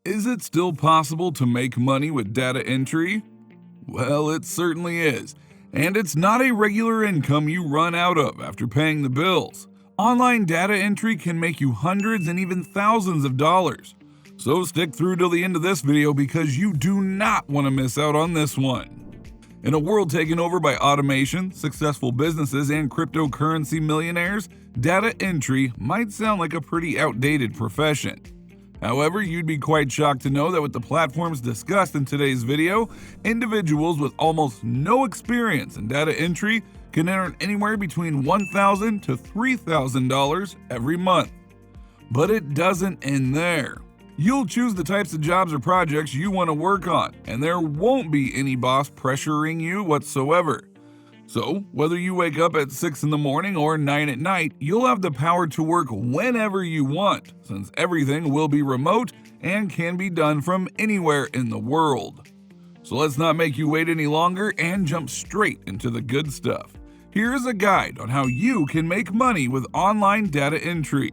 Is it still possible to make money with data entry? Well, it certainly is. And it's not a regular income you run out of after paying the bills. Online data entry can make you hundreds and even thousands of dollars. So stick through till the end of this video because you do not want to miss out on this one. In a world taken over by automation, successful businesses, and cryptocurrency millionaires, data entry might sound like a pretty outdated profession. However, you'd be quite shocked to know that with the platforms discussed in today's video, individuals with almost no experience in data entry can earn anywhere between $1,000 to $3,000 every month. But it doesn't end there. You'll choose the types of jobs or projects you want to work on, and there won't be any boss pressuring you whatsoever. So, whether you wake up at 6 in the morning or 9 at night, you'll have the power to work whenever you want, since everything will be remote and can be done from anywhere in the world. So let's not make you wait any longer and jump straight into the good stuff. Here's a guide on how you can make money with online data entry.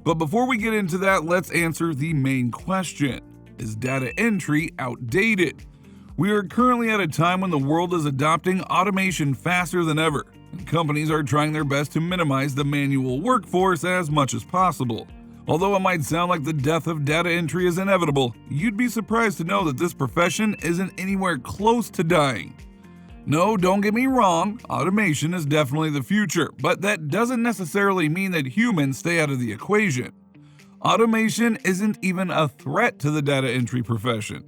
But before we get into that, let's answer the main question. Is data entry outdated? We are currently at a time when the world is adopting automation faster than ever, and companies are trying their best to minimize the manual workforce as much as possible. Although it might sound like the death of data entry is inevitable, you'd be surprised to know that this profession isn't anywhere close to dying. No, don't get me wrong, automation is definitely the future, but that doesn't necessarily mean that humans stay out of the equation. Automation isn't even a threat to the data entry profession.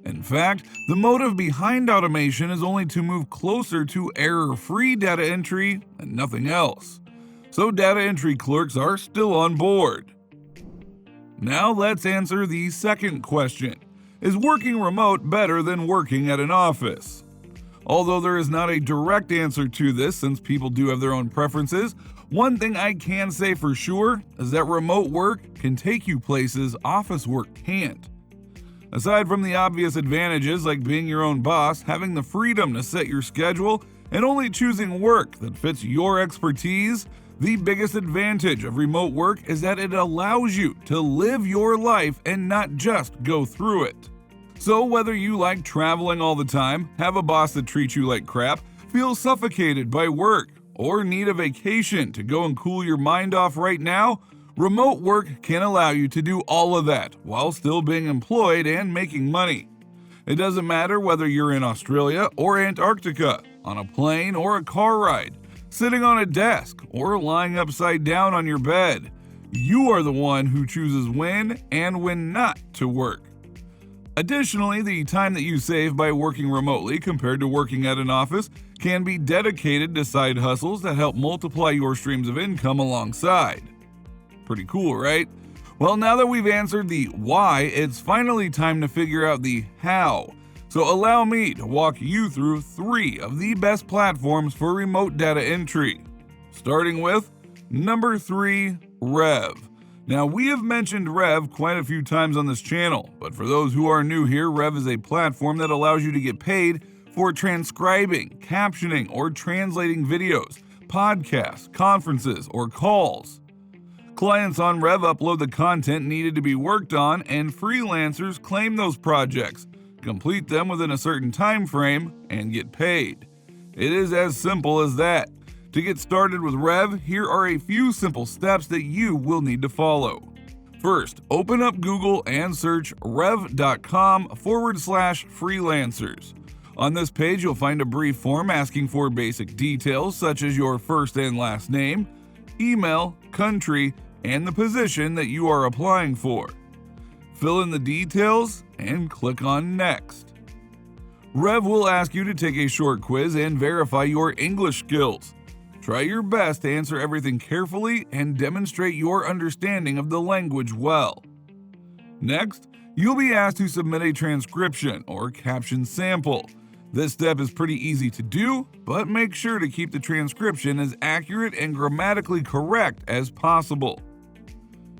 In fact, the motive behind automation is only to move closer to error-free data entry and nothing else. So data entry clerks are still on board. Now let's answer the second question. Is working remote better than working at an office? Although there is not a direct answer to this since people do have their own preferences, one thing I can say for sure is that remote work can take you places office work can't. Aside from the obvious advantages like being your own boss, having the freedom to set your schedule, and only choosing work that fits your expertise, the biggest advantage of remote work is that it allows you to live your life and not just go through it. So whether you like traveling all the time, have a boss that treats you like crap, feel suffocated by work, or need a vacation to go and cool your mind off right now, remote work can allow you to do all of that while still being employed and making money. It doesn't matter whether you're in Australia or Antarctica, on a plane or a car ride, sitting on a desk or lying upside down on your bed. You are the one who chooses when and when not to work. Additionally, the time that you save by working remotely compared to working at an office can be dedicated to side hustles that help multiply your streams of income alongside. Pretty cool, right? Well, now that we've answered the why, it's finally time to figure out the how. So allow me to walk you through 3 of the best platforms for remote data entry. Starting with number 3, Rev. Now, we have mentioned Rev quite a few times on this channel, but for those who are new here, Rev is a platform that allows you to get paid for transcribing, captioning, or translating videos, podcasts, conferences, or calls. Clients on Rev upload the content needed to be worked on, and freelancers claim those projects, complete them within a certain time frame, and get paid. It is as simple as that. To get started with Rev, here are a few simple steps that you will need to follow. First, open up Google and search rev.com/freelancers. On this page, you'll find a brief form asking for basic details such as your first and last name, email, country, and the position that you are applying for. Fill in the details and click on Next. Rev will ask you to take a short quiz and verify your English skills. Try your best to answer everything carefully and demonstrate your understanding of the language well. Next, you'll be asked to submit a transcription or caption sample. This step is pretty easy to do, but make sure to keep the transcription as accurate and grammatically correct as possible.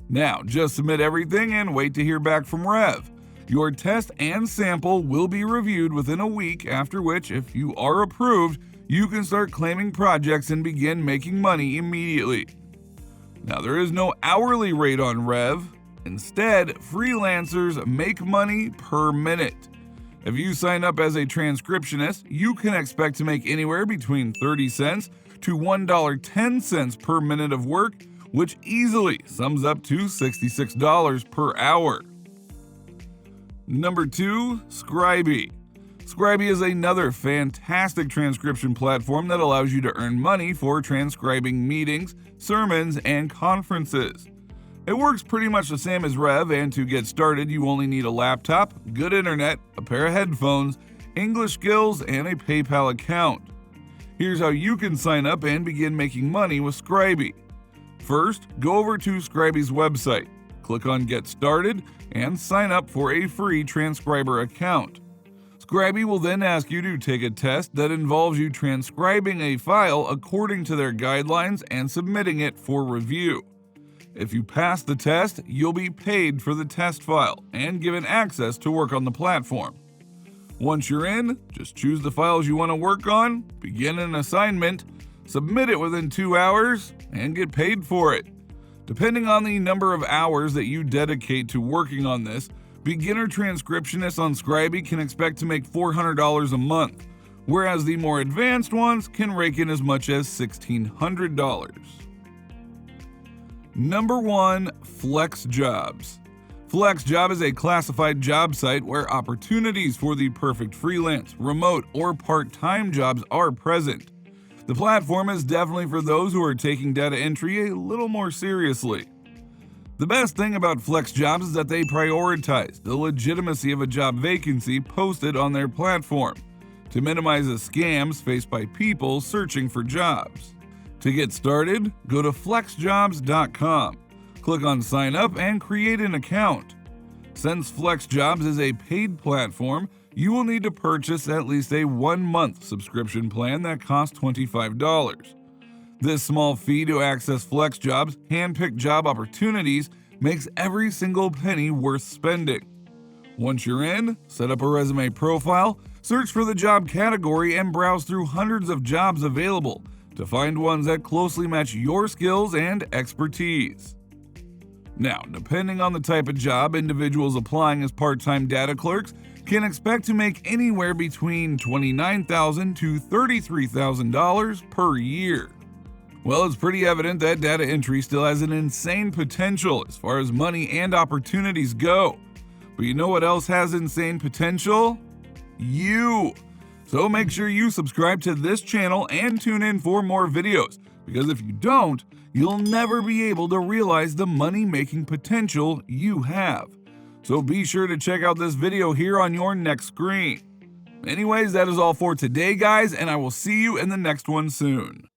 Now, just submit everything and wait to hear back from Rev. Your test and sample will be reviewed within a week, after which, if you are approved, you can start claiming projects and begin making money immediately. Now, there is no hourly rate on Rev. Instead, freelancers make money per minute. If you sign up as a transcriptionist, you can expect to make anywhere between 30 cents to $1.10 per minute of work, which easily sums up to $66 per hour. Number 2, Scribe. Scribe is another fantastic transcription platform that allows you to earn money for transcribing meetings, sermons, and conferences. It works pretty much the same as Rev, and to get started, you only need a laptop, good internet, a pair of headphones, English skills, and a PayPal account. Here's how you can sign up and begin making money with Scribe. First, go over to Scribe's website, click on Get Started, and sign up for a free transcriber account. Scribe will then ask you to take a test that involves you transcribing a file according to their guidelines and submitting it for review. If you pass the test, you'll be paid for the test file and given access to work on the platform. Once you're in, just choose the files you want to work on, begin an assignment, submit it within 2 hours, and get paid for it. Depending on the number of hours that you dedicate to working on this, beginner transcriptionists on Scribe can expect to make $400 a month, whereas the more advanced ones can rake in as much as $1,600. Number 1, FlexJobs. FlexJob is a classified job site where opportunities for the perfect freelance, remote, or part-time jobs are present. The platform is definitely for those who are taking data entry a little more seriously. The best thing about FlexJobs is that they prioritize the legitimacy of a job vacancy posted on their platform to minimize the scams faced by people searching for jobs. To get started, go to flexjobs.com, click on Sign Up, and create an account. Since FlexJobs is a paid platform, you will need to purchase at least a 1-month subscription plan that costs $25. This small fee to access FlexJobs' hand-picked job opportunities makes every single penny worth spending. Once you're in, set up a resume profile, search for the job category, and browse through hundreds of jobs available to find ones that closely match your skills and expertise. Now, depending on the type of job, individuals applying as part-time data clerks can expect to make anywhere between $29,000 to $33,000 per year. Well, it's pretty evident that data entry still has an insane potential as far as money and opportunities go. But you know what else has insane potential? You! So make sure you subscribe to this channel and tune in for more videos, because if you don't, you'll never be able to realize the money-making potential you have. So be sure to check out this video here on your next screen. Anyways, that is all for today, guys, and I will see you in the next one soon.